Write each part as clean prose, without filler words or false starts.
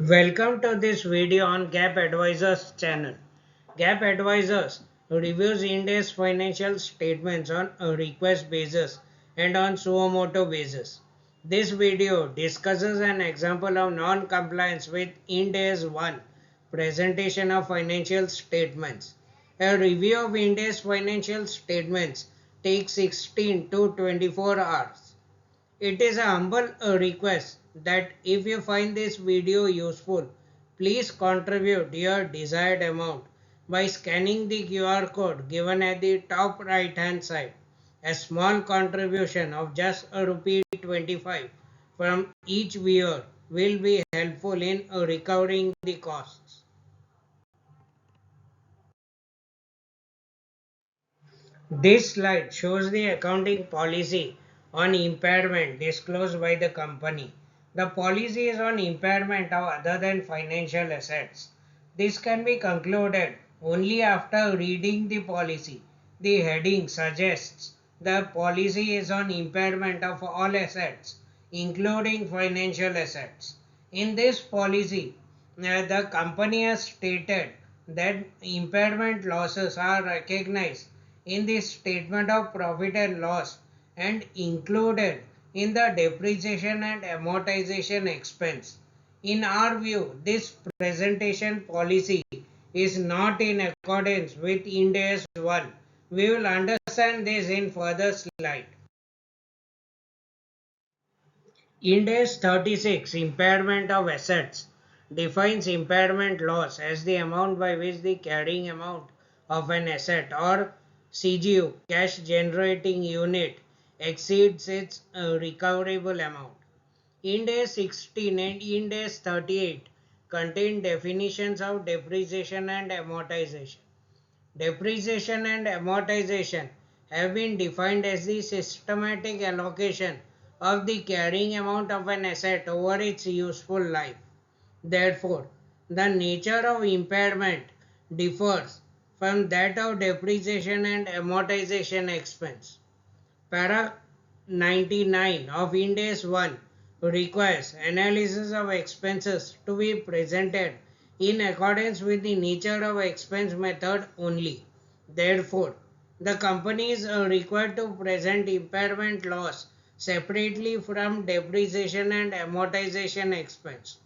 Welcome to this video on GAAP Advisors channel. GAAP Advisors reviews Ind AS financial statements on a request basis and on suo motu basis. This video discusses an example of non-compliance with Ind AS 1 presentation of financial statements. A review of Ind AS financial statements takes 16 to 24 hours. It is a humble request that if you find this video useful, please contribute your desired amount by scanning the QR code given at the top right hand side. A small contribution of just a rupee 25 from each viewer will be helpful in recovering the costs. This slide shows the accounting policy on impairment disclosed by the company. The policy is on impairment of other than financial assets. This can be concluded only after reading the policy. The heading suggests the policy is on impairment of all assets, including financial assets. In this policy, the company has stated that impairment losses are recognized in the statement of profit and loss and included in the depreciation and amortization expense. In our view, this presentation policy is not in accordance with Ind AS 1. We will understand this in further slide. Ind AS 36 Impairment of Assets defines impairment loss as the amount by which the carrying amount of an asset or CGU cash generating unit exceeds its recoverable amount. Ind AS 16 and Ind AS 38 contain definitions of depreciation and amortization. Depreciation and amortization have been defined as the systematic allocation of the carrying amount of an asset over its useful life. Therefore, the nature of impairment differs from that of depreciation and amortization expense. Para 99 of Ind AS 1 requires analysis of expenses to be presented in accordance with the nature of expense method only. Therefore, the companies are required to present impairment loss separately from depreciation and amortization expense.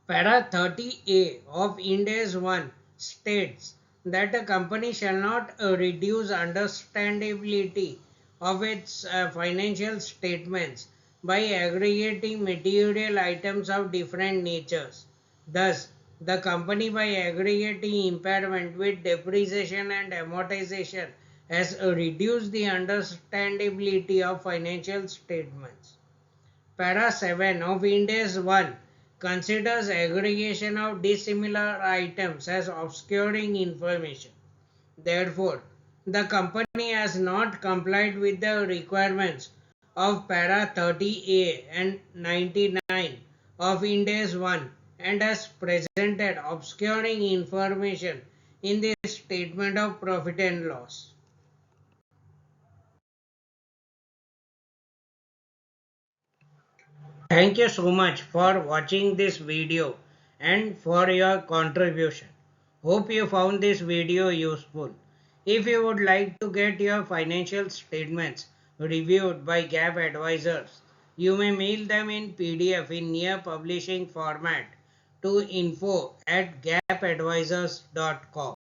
Para 30A of Ind AS 1 states that a company shall not reduce understandability of its financial statements by aggregating material items of different natures. Thus, the company by aggregating impairment with depreciation and amortization has reduced the understandability of financial statements. Para 7 of Ind AS 1 considers aggregation of dissimilar items as obscuring information. Therefore, the company has not complied with the requirements of Para 30A and 99 of Ind AS 1 and has presented obscuring information in the statement of profit and loss. Thank you so much for watching this video and for your contribution. Hope you found this video useful. If you would like to get your financial statements reviewed by GAAP Advisors, you may mail them in PDF in near publishing format to info@gapadvisors.com.